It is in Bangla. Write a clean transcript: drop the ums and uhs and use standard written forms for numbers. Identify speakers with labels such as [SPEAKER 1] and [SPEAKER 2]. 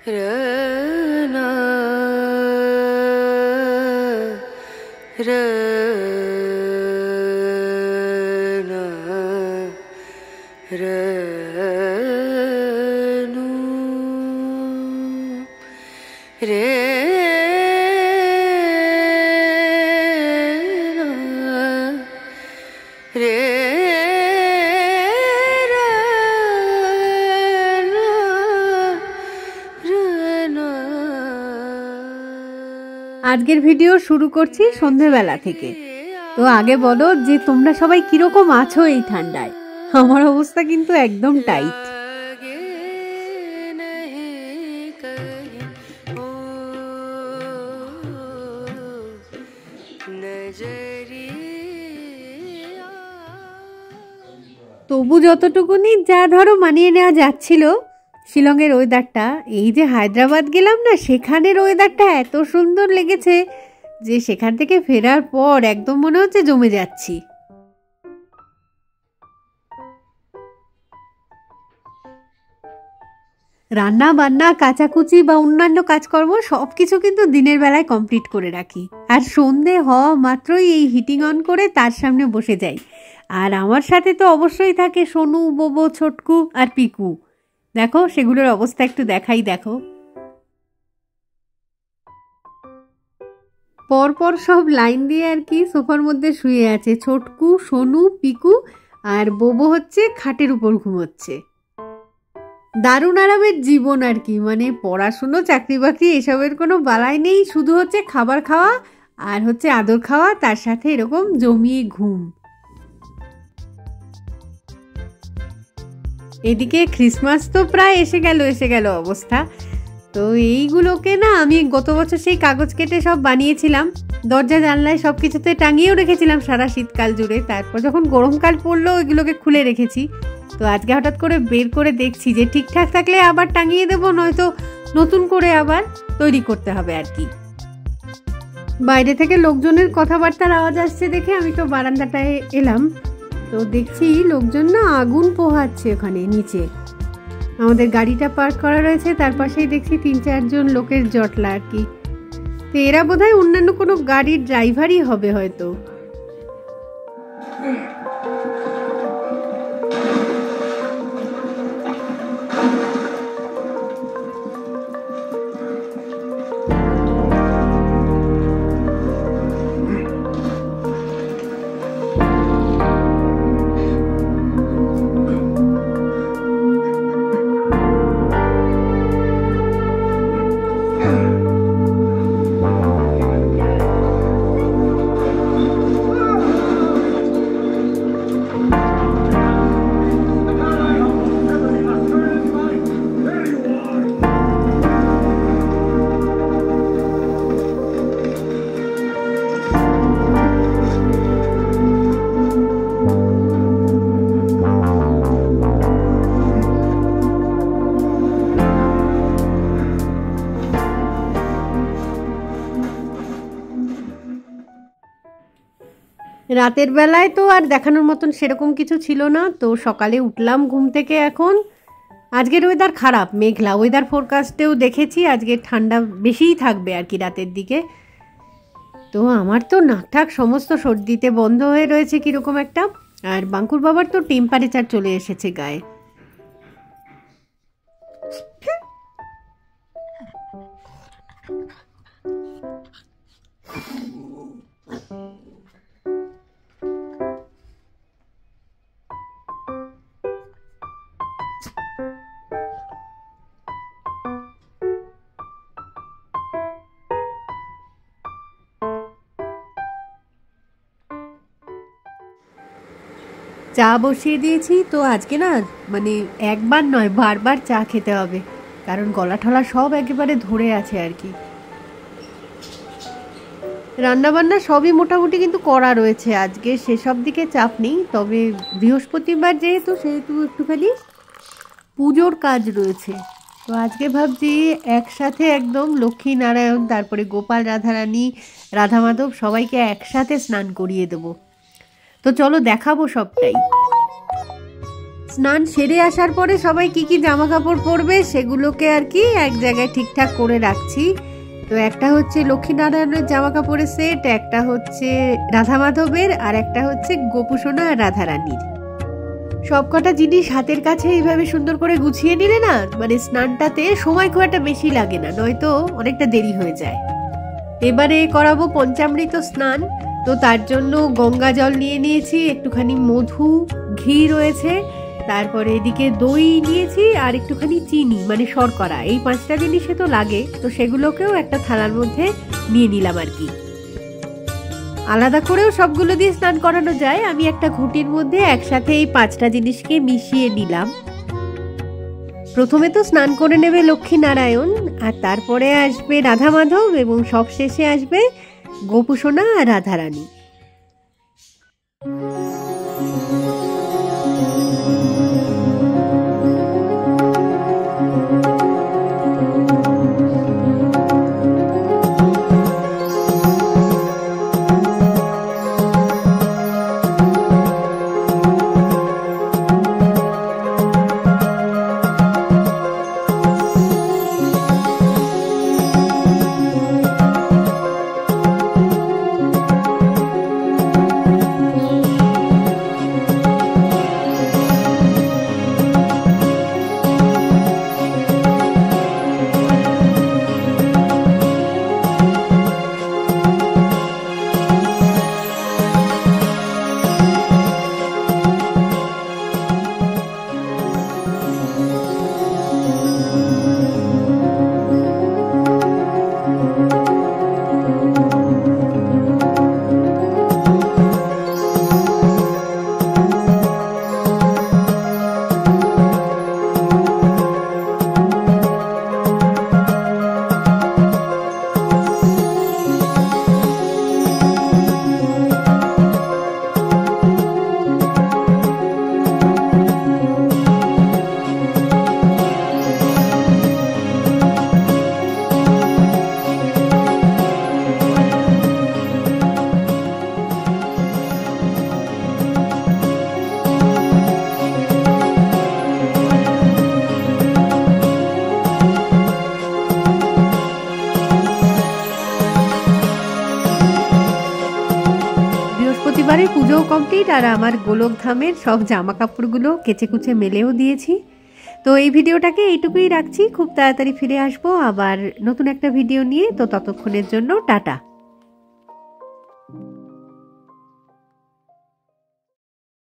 [SPEAKER 1] रना रना रनु रे
[SPEAKER 2] আজকের ভিডিও শুরু করছি সন্ধ্যাবেলা থেকে। তো আগে বলো যে তোমরা সবাই কিরকম আছো এই ঠান্ডায়। আমার অবস্থা কিন্তু একদম টাইট। তবু যতটুকুনি যা ধরো মানিয়ে নেওয়া যাচ্ছিল। শিলংয়ের ওয়েদারটা, এই যে হায়দ্রাবাদ গেলাম না, সেখানের ওয়েদারটা এত সুন্দর লেগেছে যে সেখান থেকে ফেরার পর একদম মনে হচ্ছে জমে যাচ্ছি। রান্না বান্না, কাচাকুচি বা অন্যান্য কাজকর্ম সবকিছু কিন্তু দিনের বেলায় কমপ্লিট করে রাখি, আর সন্ধে হওয়া মাত্রই এই হিটিং অন করে তার সামনে বসে যাই। আর আমার সাথে তো অবশ্যই থাকে সোনু, বোবো, ছোটকু আর পিকু। দেখো সেগুলোর অবস্থা একটু দেখাই। দেখো পরপর সব লাইন দিয়ে আর কি সোফার মধ্যে শুয়ে আছে। ছোটকু, সোনু, পিকু আর বোবো হচ্ছে খাটের উপর ঘুমোচ্ছে। দারুণ আরামের জীবন আর কি, মানে পড়াশুনো, চাকরি বাকরি এসবের কোনো বালাই নেই, শুধু হচ্ছে খাবার খাওয়া আর হচ্ছে আদর খাওয়া, তার সাথে এরকম জমিয়ে ঘুম। এদিকে ক্রিসমাস তো প্রায় এসে গেল অবস্থা। তো এইগুলোকে না আমি গত বছর সেই কাগজ কেটে সব বানিয়েছিলাম, দরজা জানলায় সব কিছুতে টাঙিয়েও রেখেছিলাম সারা শীতকাল জুড়ে। তারপর যখন গরমকাল পড়লো এগুলোকে খুলে রেখেছি। তো আজকে হঠাৎ করে বের করে দেখছি যে ঠিকঠাক থাকলে আবার টাঙিয়ে দেবো, নয়তো নতুন করে আবার তৈরি করতে হবে আর কি। বাইরে থেকে লোকজনের কথাবার্তার আওয়াজ আসছে দেখে আমি তো বারান্দাটায় এলাম। তো দেখছি লোকজন না আগুন পোহাচ্ছে ওখানে নিচে। আমাদের গাড়িটা পার্ক করা রয়েছে, তার পাশেই দেখছি ৩-৪ জন লোকের জটলা আর কি। তো এরা বোধহয় অন্যান্য কোনো গাড়ির ড্রাইভারই হবে হয়তো। রাতের বেলায় তো আর দেখানোর মতন সেরকম কিছু ছিল না। তো সকালে উঠলাম ঘুম থেকে। এখন আজকের ওয়েদার খারাপ, মেঘলা। ওয়েদার ফোরকাস্টেও দেখেছি আজকে ঠান্ডা বেশিই থাকবে আর কি রাতের দিকে। তো আমার তো নাকঠাক সমস্ত সর্দিতে বন্ধ হয়ে রয়েছে কীরকম একটা। আর বাঙ্কুর বাবার তো টেম্পারেচার চলে এসেছে গায়ে। চা বসিয়ে দিয়েছি। তো আজকে না মানে একবার নয় বারবার চা খেতে হবে, কারণ গলা ঠলা সব একেবারে ধরে আছে আর কি। রান্নাবান্না সবই মোটামুটি কিন্তু করা রয়েছে, আজকে সেসব দিকে চাপ নেই। তবে বৃহস্পতিবার যেহেতু একটুখানি পুজোর কাজ রয়েছে। তো আজকে ভাবছি একসাথে একদম লক্ষ্মী নারায়ণ, তারপরে গোপাল, রাধারানী, রাধা মাধব সবাইকে একসাথে স্নান করিয়ে দেবো। তো চলো দেখাবো সবটাই। স্নান সেরে আসার পরে সবাই কি কি জামা কাপড় পরবে সেগুলোকে আর কি এক জায়গায় ঠিকঠাক করে রাখছি। তো একটা হচ্ছে লক্ষ্মীনারায়ণের জামা কাপড়ের সেট, একটা হচ্ছে রাধা মাধবের, আর একটা হচ্ছে গোপুসোনা আর রাধারানীর। সবকটা জিনিস হাতের কাছে এইভাবে সুন্দর করে গুছিয়ে নিলে না মানে স্নানটাতে সময় খুব একটা বেশি লাগে না, নয়তো অনেকটা দেরি হয়ে যায়। এবারে করাবো পঞ্চামৃত স্নান। তো তার জন্য গঙ্গা জল নিয়ে নিয়েছি, একটুখানি মধু, ঘি রয়েছে, তারপরে এদিকে দই নিয়েছি আর একটুখানি চিনি মানে শর্করা। এই 5টা জিনিসে তো লাগে, তো সেগুলোকেও একটা থালার মধ্যে নিয়ে নিলাম আর কি। আলাদা করেও সবগুলো দিয়ে স্নান করানো যায়, আমি একটা ঘটির মধ্যে একসাথে এই 5টা জিনিসকে মিশিয়ে নিলাম। প্রথমে তো স্নান করে নেবে লক্ষ্মীনারায়ণ, আর তারপরে আসবে রাধা মাধব এবং সবশেষে আসবে গোপুসোনা আর রাধারানী। বৃহস্পতিবারের পুজোও কমপ্লিট, আর আমার গোলকধামের সব জামা কাপড়গুলো কেচে কুচে মেলেও দিয়েছি। তো এই ভিডিওটাকে এইটুকুই রাখছি, খুব তাড়াতাড়ি ফিরে আসবো আবার নতুন একটা ভিডিও নিয়ে। তো ততক্ষণের জন্য টাটা।